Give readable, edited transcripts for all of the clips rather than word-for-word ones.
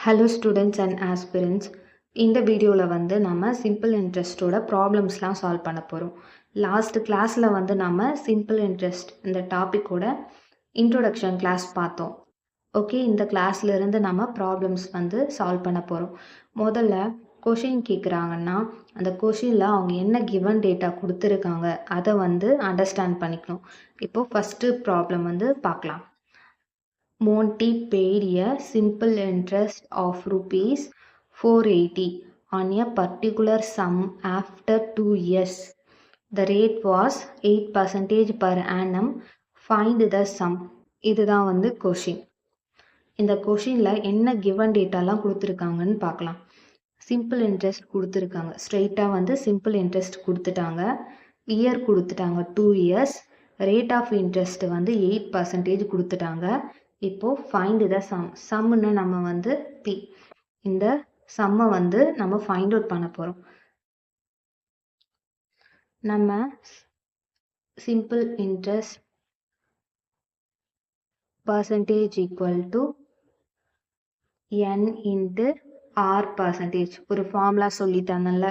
Hello students and aspirants. இந்த வீடியோவில் வந்து நம்ம சிம்பிள் இன்ட்ரெஸ்ட்டோட ப்ராப்ளம்ஸ்லாம் சால்வ் பண்ண போகிறோம். லாஸ்ட் கிளாஸில் வந்து நம்ம சிம்பிள் இன்ட்ரெஸ்ட் இந்த டாப்பிக்கோட இன்ட்ரோடக்ஷன் கிளாஸ் பார்த்தோம். ஓகே, இந்த கிளாஸ்ல இருந்து நம்ம ப்ராப்ளம்ஸ் வந்து சால்வ் பண்ண போகிறோம். முதல்ல கொஷின் கேட்குறாங்கன்னா அந்த கொஷினில் அவங்க என்ன கிவன் டேட்டா கொடுத்துருக்காங்க அதை வந்து அண்டர்ஸ்டாண்ட் பண்ணிக்கணும். இப்போது ஃபஸ்ட்டு ப்ராப்ளம் வந்து பார்க்கலாம். Monty paid a simple interest of rupees 480 on a particular sum after 2 years. The rate was 8% per annum. Find the sum. இதுதான் வந்து கொஷின். இந்த கொஷினில் என்ன கிவன் டேட்டாலாம் கொடுத்துருக்காங்கன்னு பார்க்கலாம். சிம்பிள் இன்ட்ரெஸ்ட் கொடுத்துருக்காங்க. ஸ்ட்ரெயிட்டாக வந்து சிம்பிள் இன்ட்ரெஸ்ட் கொடுத்துட்டாங்க. இயர் கொடுத்துட்டாங்க 2 இயர்ஸ். ரேட் ஆஃப் இன்ட்ரெஸ்ட் வந்து 8% கொடுத்துட்டாங்க. இப்போது ஃபைண்ட் த சம். சம்முன்னு நம்ம வந்து பி. இந்த சம்மை வந்து நம்ம ஃபைண்ட் அவுட் பண்ண போகிறோம். நம்ம simple interest percentage equal to n into R percentage ஒரு ஃபார்முலா சொல்லிட்டாங்கல்ல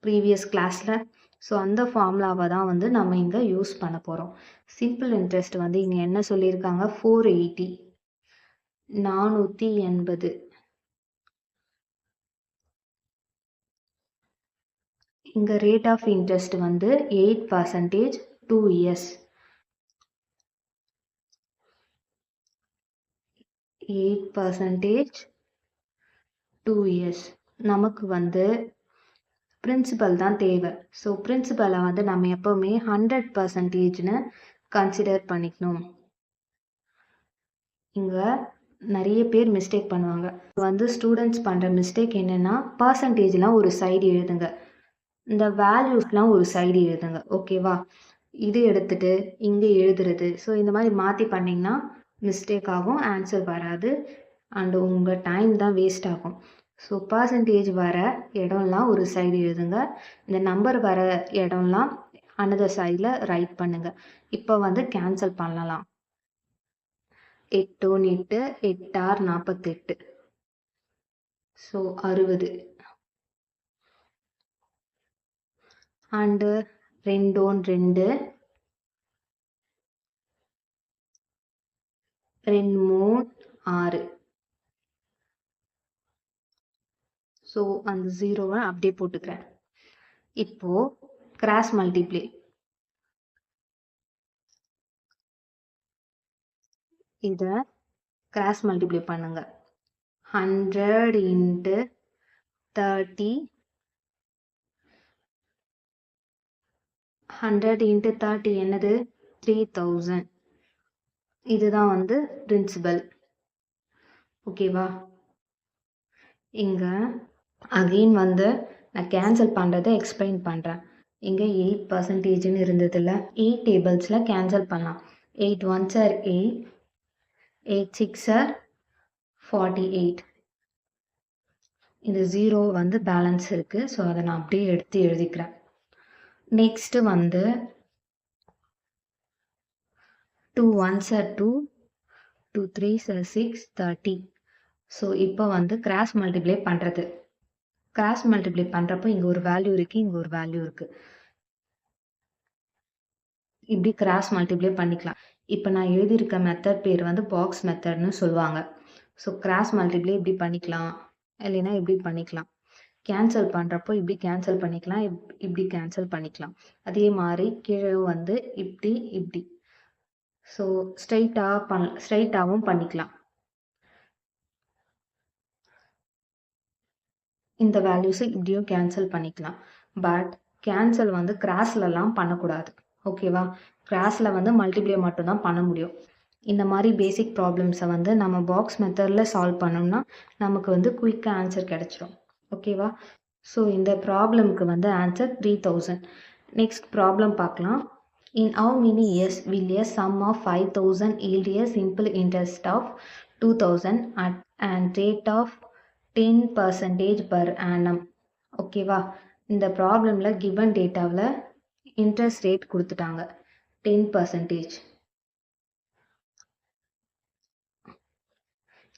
ப்ரீவியஸ் கிளாஸில். ஸோ அந்த ஃபார்முலாவை தான் வந்து நம்ம இங்கே யூஸ் பண்ண போகிறோம். சிம்பிள் இன்ட்ரெஸ்ட் வந்து இங்கே என்ன சொல்லியிருக்காங்க, 480 480. இங்கே ரேட் ஆஃப் இன்ட்ரெஸ்ட் வந்து 8% 2 இயர்ஸ். 8% 2 இயர்ஸ். நமக்கு வந்து பிரின்சிபல் தான் தேவை. ஸோ பிரின்சிபலை வந்து நம்ம எப்போவுமே 100%ன்னு கன்சிடர் பண்ணிக்கணும். இங்கே நிறைய பேர் மிஸ்டேக் பண்ணுவாங்க. வந்து ஸ்டூடெண்ட்ஸ் பண்ணுற மிஸ்டேக் என்னென்னா, பர்சன்டேஜ்லாம் ஒரு சைடு எழுதுங்க, இந்த வேல்யூஸ்லாம் ஒரு சைடு எழுதுங்க. ஓகேவா? இது எடுத்துட்டு இங்கே எழுதுறது. ஸோ இந்த மாதிரி மாற்றி பண்ணிங்கன்னா மிஸ்டேக் ஆகும், ஆன்சர் வராது, அண்டு உங்கள் டைம் தான் வேஸ்ட் ஆகும். ஸோ பர்சன்டேஜ் வர இடம்லாம் ஒரு சைடு எழுதுங்க, இந்த நம்பர் வர இடம்லாம் அனதர் சைடில் ரைட் பண்ணுங்க. இப்போ வந்து கேன்சல் பண்ணலாம். 8 8 8 48. ஸோ 60. அண்டு 2 2 2 3 6. ஸோ அந்த 0வை அப்படியே போட்டுக்கிறேன். இப்போது கிராஸ் மல்டிப்ளை. இதை கிராஸ் மல்டிப்ளை பண்ணுங்க. 100 இன்ட்டு 30. 100 இன்ட்டு 30 என்னது, 3000. இதுதான் வந்து பிரின்சிபல். ஓகேவா? இங்கே அகெயின் வந்து நான் கேன்சல் பண்ணுறதை எக்ஸ்பிளைன் பண்ணுறேன். இங்கே 8%ன்னு இருந்ததில்ல, 8 டேபிள்ஸில் கேன்சல் பண்ணலாம். 8 1s are 8, 8 6 are 48. இந்த 0 வந்து பேலன்ஸ் இருக்குது. ஸோ அதை நான் அப்படியே எடுத்து எழுதிக்கிறேன். நெக்ஸ்ட்டு வந்து 2 1s are 2, 2 3s are 6, 30. So இப்போ வந்து கிராஸ் மல்டிப்ளை பண்ணுறது. கிராஸ் மல்டிப்ளை பண்ணுறப்போ இங்கே ஒரு வேல்யூ இருக்குது, இங்கே ஒரு வேல்யூ இருக்குது. இப்படி கிராஸ் மல்டிப்ளை பண்ணிக்கலாம். இப்போ நான் எழுதியிருக்க மெத்தட் பேர் வந்து பாக்ஸ் மெத்தட்னு சொல்லுவாங்க. ஸோ கிராஸ் மல்டிப்ளை இப்படி பண்ணிக்கலாம், இல்லைன்னா இப்படி பண்ணிக்கலாம். கேன்சல் பண்ணுறப்போ இப்படி கேன்சல் பண்ணிக்கலாம், இப்படி கேன்சல் பண்ணிக்கலாம். அதே மாதிரி கீழே வந்து இப்படி இப்படி. ஸோ ஸ்ட்ரைட்டாகவும் பண்ணிக்கலாம். இந்த வேல்யூஸை இப்படியும் கேன்சல் பண்ணிக்கலாம். பட் கேன்சல் வந்து கிராஸ்லலாம் பண்ணக்கூடாது. ஓகேவா? கிராஸில் வந்து மல்டிப்ளை மட்டும்தான் பண்ண முடியும். இந்த மாதிரி பேசிக் ப்ராப்ளம்ஸை வந்து நம்ம பாக்ஸ் மெத்தடில் சால்வ் பண்ணோம்னா நமக்கு வந்து குயிக்காக ஆன்சர் கிடச்சிடும். ஓகேவா? ஸோ இந்த ப்ராப்ளம்க்கு வந்து ஆன்சர் 3000. நெக்ஸ்ட் ப்ராப்ளம் பார்க்கலாம். In how many years will a sum of 5000 yield a simple interest of 2000 at an rate of 10% per annum? ஓகேவா? இந்த ப்ராப்ளமில் கிவன் டேட்டாவில் இன்ட்ரெஸ்ட் ரேட் கொடுத்துட்டாங்க 10%.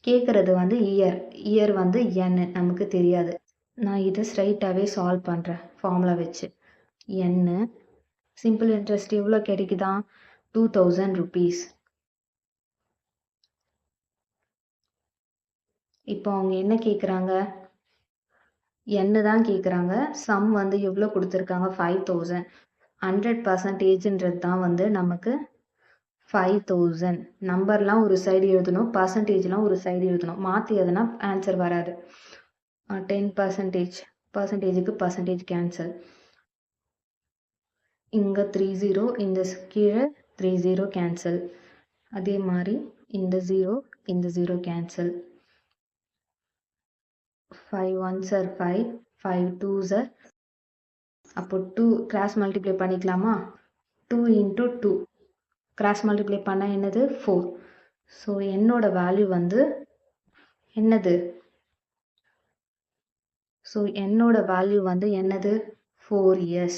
கேட்குறது வந்து இயர் வந்து n நமக்கு தெரியாது. நான் இதை ஸ்ட்ரைட்டாகவே சால்வ் பண்ணுறேன் ஃபார்முலா வச்சு. n சிம்பிள் இன்ட்ரெஸ்ட் எவ்வளோ கிடைக்குதா? 2000 rupees. இப்போ அவங்க என்ன கேட்குறாங்க? என்ன தான் கேட்குறாங்க. சம் வந்து எவ்வளோ கொடுத்துருக்காங்க? 5000. 100%ன்றது தான் வந்து நமக்கு 5000. நம்பர்லாம் ஒரு சைடு எழுதணும், பர்சன்டேஜ்லாம் ஒரு சைடு எழுதணும். மாற்றி எதுனா ஆன்சர் வராது. 10%, பர்சன்டேஜுக்கு பர்சன்டேஜ் கேன்சல். இங்கே 30, இந்த கீழே 30 கேன்சல். அதே மாதிரி இந்த 0 cancel. 5 1s are 5, 5 2s are, அப்போ 2 கிராஸ் மல்டிப்ளை பண்ணிக்கலாமா? 2 into 2 கிராஸ் மல்டிப்ளை பண்ணால் என்னது? 4. ஸோ என்னோட வேல்யூ வந்து என்னது? ஸோ என்னோட வேல்யூ வந்து என்னது? 4 years.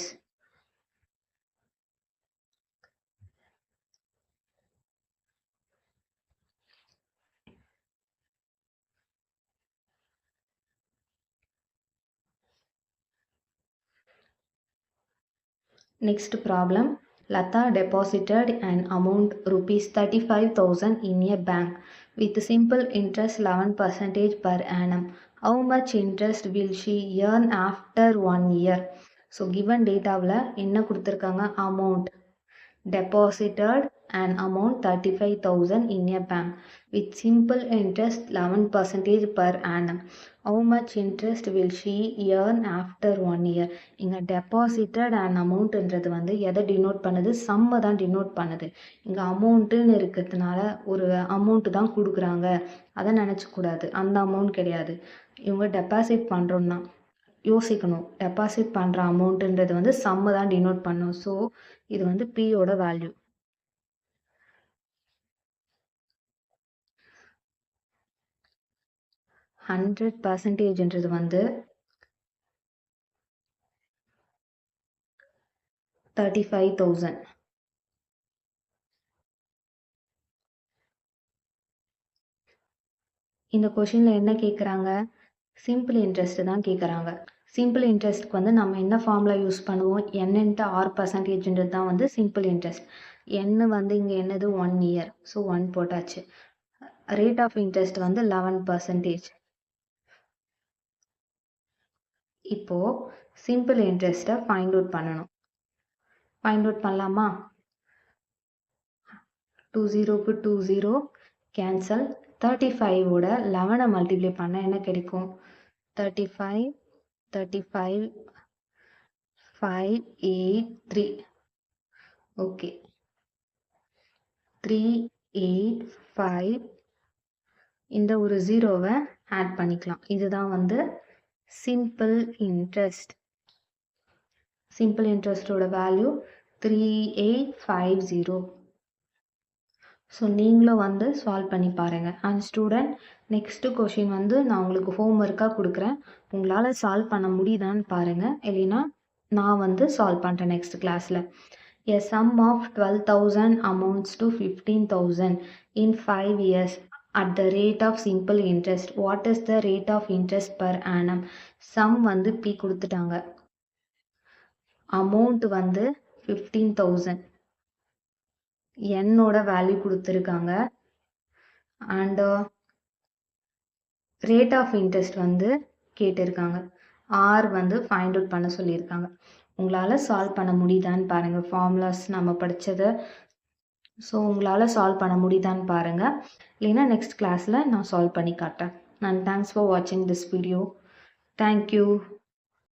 Next problem. Lata deposited an amount rupees 35,000 in a bank with simple interest 11% per annum. How much interest will she earn after 1 year? So given dataவில் என்ன கொடுத்துருக்காங்க? Amount deposited an amount 35,000 in a bank with simple interest 11% per annum. How much interest will she earn after 1 year? இங்கே deposited an amountன்றது வந்து எதை denote பண்ணுது? சம்மை தான் denote பண்ணுது. இங்கே அமௌண்ட்டுன்னு இருக்கிறதுனால ஒரு அமௌண்ட் தான் கொடுக்குறாங்க, அதை நினச்சக்கூடாது. அந்த அமௌண்ட் கிடையாது. இவங்க டெபாசிட் பண்ணுறோன்னா யோசிக்கணும். டெபாசிட் பண்ணுற அமௌண்ட்டுன்றது வந்து சம்மை தான் டினோட் பண்ணும். ஸோ இது வந்து பியோட வேல்யூ. $100%ன்றது வந்து 35,000. இந்த கொஷினில் என்ன கேட்குறாங்க? சிம்பிள் இன்ட்ரெஸ்ட் தான் கேட்குறாங்க. சிம்பிள் இன்ட்ரெஸ்ட்க்கு வந்து நம்ம என்ன ஃபார்முலா யூஸ் பண்ணுவோம்? n into r%ன்றது தான் வந்து சிம்பிள் இன்ட்ரெஸ்ட். n வந்து இங்கே என்னது? 1 year. ஸோ 1 போட்டாச்சு. ரேட் ஆஃப் இன்ட்ரெஸ்ட் வந்து 11%. இப்போது சிம்பிள் இன்ட்ரெஸ்ட்டை ஃபைண்ட் அவுட் பண்ணணும். ஃபைண்ட் அவுட் பண்ணலாமா? 20க்கு 20 கேன்சல். 35ஓட 11 மல்டிப்ளை பண்ணால் என்ன கிடைக்கும்? 35 5 8 3. ஓகே, 3 8 5. இந்த ஒரு ஜீரோவை ஆட் பண்ணிக்கலாம். இதுதான் வந்து சிம்பிள் இன்ட்ரெஸ்ட். சிம்பிள் இன்ட்ரெஸ்டோட வேல்யூ 3850. ஸோ நீங்களும் வந்து சால்வ் பண்ணி பாருங்கள். அண்ட் ஸ்டூடெண்ட், நெக்ஸ்ட்டு கொஷின் வந்து நான் உங்களுக்கு ஹோம் ஒர்க்காக கொடுக்குறேன். உங்களால் சால்வ் பண்ண முடியுதான்னு பாருங்கள். இல்லைன்னா நான் வந்து சால்வ் பண்ணுறேன் நெக்ஸ்ட் கிளாஸில். A sum of 12,000 amounts to 15,000 in 5 years at the rate of simple interest. What is the rate of interest per annum? Sum வந்து P கொடுத்துட்டாங்க. அமௌண்ட் வந்து 15,000. என்னோட வேல்யூ கொடுத்துருக்காங்க. அண்ட் ரேட் ஆஃப் இன்ட்ரெஸ்ட் வந்து கேட்டிருக்காங்க. R வந்து find out பண்ண சொல்லியிருக்காங்க. உங்களால் சால்வ் பண்ண முடியுதான்னு பாருங்கள். ஃபார்முலாஸ் நம்ம படித்ததை. ஸோ உங்களால் சால்வ் பண்ண முடியுதான்னு பாருங்கள். இல்லைன்னா நெக்ஸ்ட் கிளாஸில் நான் சால்வ் பண்ணி காட்டுறேன். அண்ட் தேங்க்ஸ் ஃபார் வாட்சிங் திஸ் வீடியோ. தேங்க்யூ.